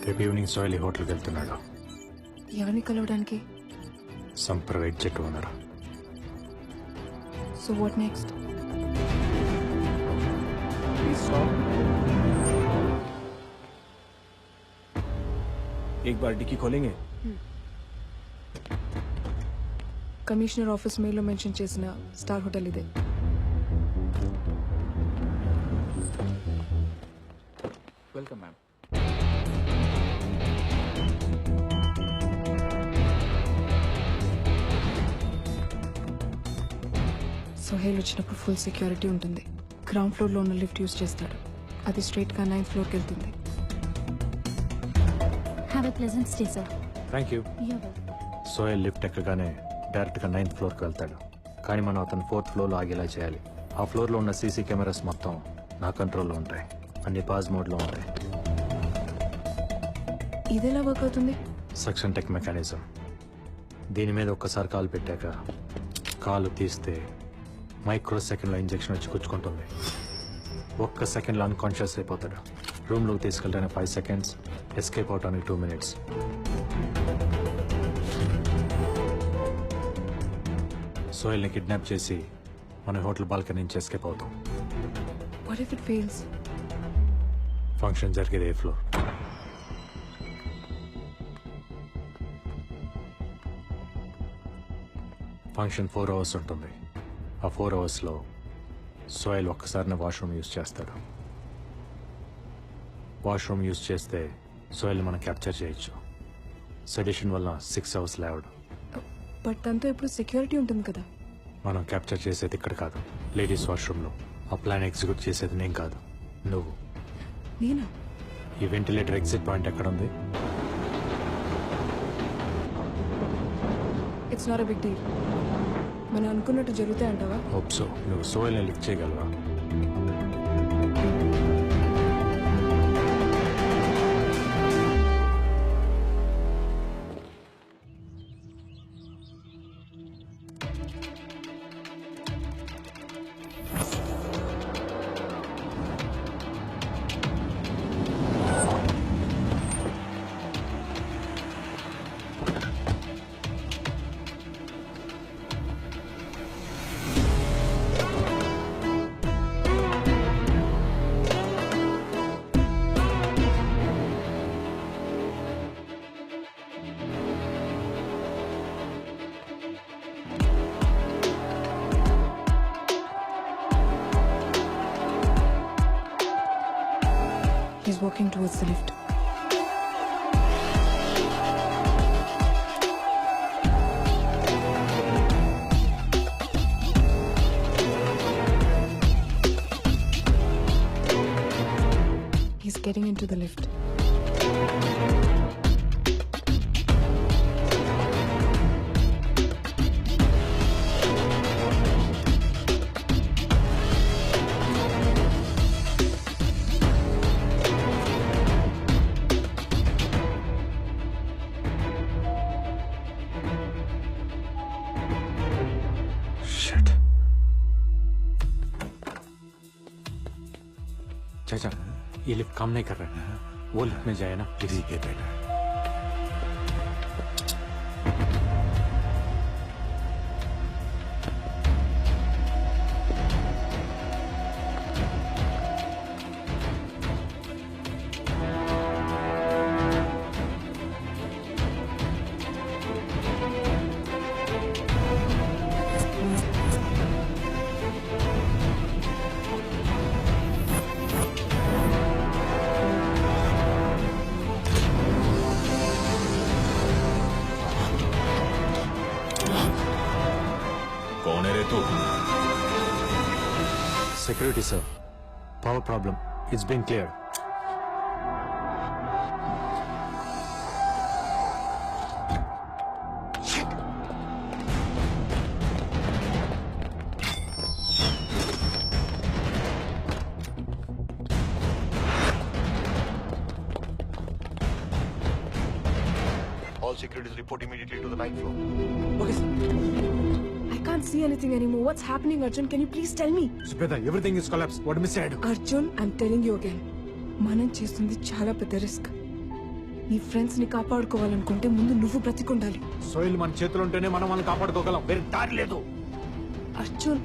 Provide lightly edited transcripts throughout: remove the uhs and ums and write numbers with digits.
రేపు ఈవినింగ్ సోయలి హోటల్కి వెళ్తున్నాడు. ఎవరిని కలవడానికి? Some private jet owner. So what next? एक बार डिक्की खोलेंगे. కమిషనర్ ఆఫీస్ మెయిల్లో మెన్షన్ చేసిన స్టార్ హోటల్ ఇదే. Welcome ma'am. సోహేల్ వచ్చినప్పుడు ఫుల్ సెక్యూరిటీ ఉంటుంది. గ్రౌండ్ ఫ్లోర్లో ఉన్న లిఫ్ట్ యూజ్ చేస్తాడు. అది స్ట్రైట్గా 9th ఫ్లోర్కి వెళ్తుంది. Have a pleasant stay, sir. Thank you. You're welcome. Sohail lift ఎక్కగానే డైరెక్ట్గా 9th ఫ్లోర్కి వెళ్తాడు. కానీ మనం అతను 4th ఫ్లోర్లో ఆగేలా చేయాలి. ఆ ఫ్లోర్లో ఉన్న సీసీ కెమెరాస్ మొత్తం నా కంట్రోల్లో ఉంటాయి. అన్ని పాజ్ మోడ్లో ఉంటాయి. ఇది ఎలా వర్క్ అవుతుంది? Suction tech mechanism. దీని మీద ఒక్కసారి కాలు పెట్టాక కాలు తీస్తే మైక్రో సెకండ్లో ఇంజెక్షన్ వచ్చి గుచ్చుకుంటుంది. ఒక్క సెకండ్లో అన్కాన్షియస్ అయిపోతాడు. రూమ్లోకి తీసుకెళ్ళడానికి 5 seconds, ఎస్కేప్ అవడానికి 2 minutes. సోయల్ని కిడ్నాప్ చేసి మన హోటల్ బాల్కనీ నుంచి ఎస్కేప్ అవుతాం. What if it fails? Function జరిగేది ఏ ఫ్లోర్? ఫంక్షన్ 4 hours ఉంటుంది. ఆ 4 hours సోయల్ ఒక్కసారినే వాష్రూమ్ యూజ్ చేస్తాడు. వాష్రూమ్ యూజ్ చేస్తే సోయల్ మనం క్యాప్చర్ చేయొచ్చు. సెడిషన్ వల్ల 6 hours లేవడు. బట్ దాంతో ఇప్పుడు సెక్యూరిటీ ఉంటుంది కదా. మనం క్యాప్చర్ చేసేది ఇక్కడ కాదు, లేడీస్ వాష్రూమ్లో. ఆ ప్లాన్ ఎగ్జిక్యూట్ చేసేది నేను కాదు, నువ్వు. నేనా? ఈ వెంటిలేటర్ ఎగ్జిట్ పాయింట్ ఎక్కడ ఉంది? It's not a big deal. మనం అనుకున్నట్టు జరుగుతాయి అంటావా? Hope so. నువ్వు సోయల్ని లిఫ్ట్ చేయగలవా? He's walking towards the lift. He's getting into the lift. Shit. चाचा, ये लिफ्ट काम नहीं कर रहा है. वो लिफ्ट में जाए ना प्लीज. ठीक है बेटा. कौन है रे तू? Security sir. Power problem. It's been cleared. All securities report immediately to the 9th floor. Okay, sir. I can't see anything anymore. What's happening, Arjun? Can you please tell me? Subeda, everything is collapsed. What am I said? Arjun, I'm telling you again. మనం చేస్తుంది చాలా పెద్ద risk. నీ friends ని కాపాడుకోవాలనుకుంటే ముందు నువ్వు బ్రతికుండాలి. Soil మన చేతులు ఉంటేనే మనం వాళ్ళని కాపాడుకోగలం. వేరే దారి లేదు. అర్జున్,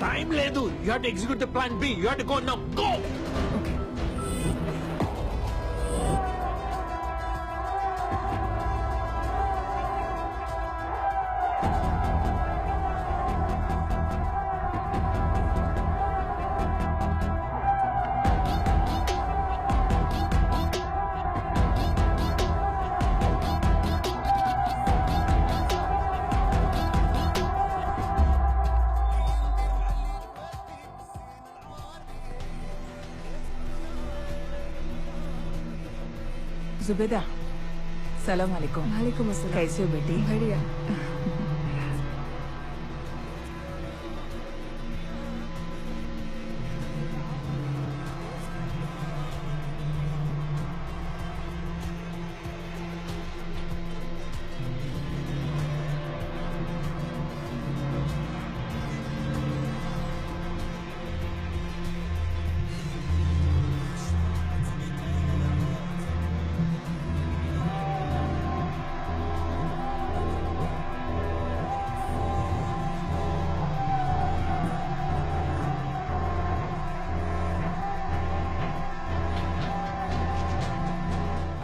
టైం లేదు. You have to execute the plan B. You have to go now. Go. Okay. Zubeda, सलाम अलैकुम। वालेकुम अस्सलाम। कैसे हो बेटी? बढ़िया।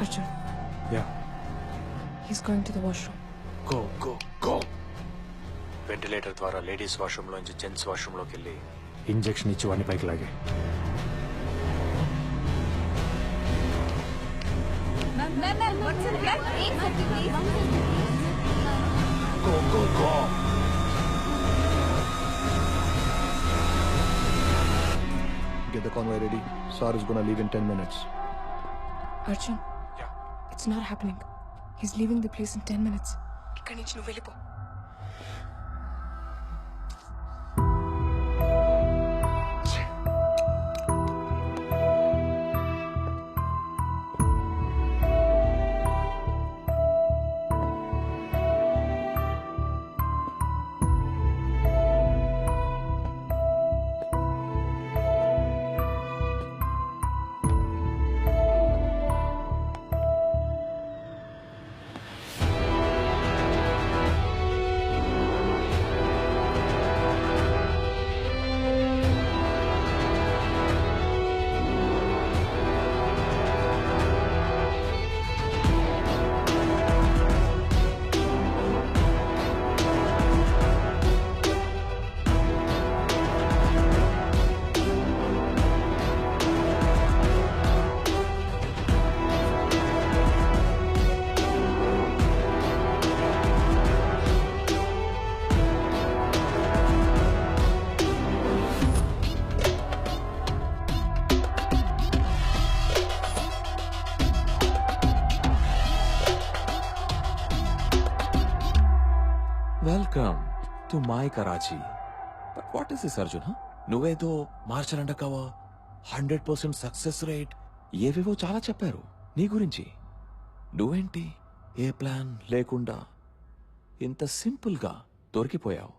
Arjun, yeah he's going to the washroom. Go go go. Ventilator ద్వారా లేడీస్ వాష్రూమ్ లోంచి జెంట్స్ వాష్రూమ్ లోకి వెళ్ళి ఇంజెక్షన్ ఇచ్చి వాడిని పైకి లాగే. Go go go. Get the convoy ready. SAR is gonna leave in 10 minutes. Arjun, it's not happening. He's leaving the place in 10 minutes. ఇక్కడి నుంచి నువ్వు వెళ్ళిపో. Welcome to my Karachi. But what is this, Arjun? Huh? నువ్వేదో మార్చాలంటకావా 100% success rate ఏవేవో చాలా చెప్పారు నీ గురించి. నువ్వేంటి ఏ ప్లాన్ లేకుండా ఇంత సింపుల్ గా దొరికిపోయావు?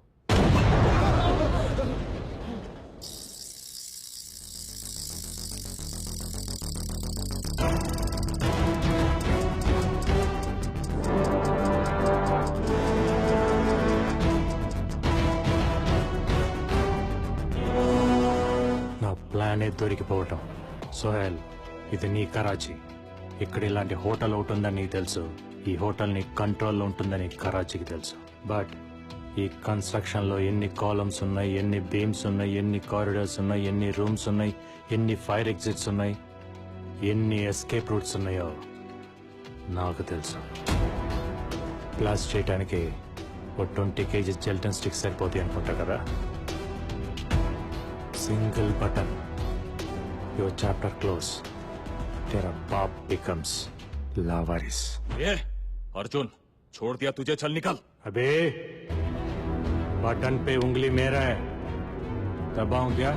ప్లానే దొరికిపోవటం. సోహెల్, ఇది నీ కరాచీ. ఇక్కడ ఇలాంటి హోటల్ ఒకటి ఉందని నీకు తెలుసు. ఈ హోటల్ నీ కంట్రోల్లో ఉంటుందని కరాచీకి తెలుసు. బట్ ఈ కన్స్ట్రక్షన్ లో ఎన్ని కాలమ్స్ ఉన్నాయి, ఎన్ని బీమ్స్ ఉన్నాయి, ఎన్ని కారిడార్స్ ఉన్నాయి, ఎన్ని రూమ్స్ ఉన్నాయి, ఎన్ని ఫైర్ ఎగ్జిట్స్ ఉన్నాయి, ఎన్ని ఎస్కేప్ రూట్స్ ఉన్నాయో నాకు తెలుసు. బ్లాస్ట్ చేయడానికి ఓ 20 kg జెల్టన్ స్టిక్స్ సరిపోతాయి అనుకుంటా కదా. Single button, your chapter close. Tera baap becomes Lavaris. ये अर्जुन, छोड़ दिया तुझे, चल निकल. अबे बटन पे उंगली मेरा है, दबाऊं क्या?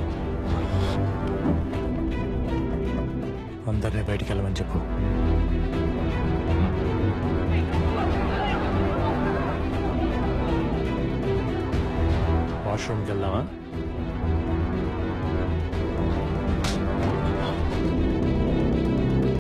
అందరినీ బయటికి వెళ్ళమని చెప్పు. వాష్రూమ్కి వెళ్దామా?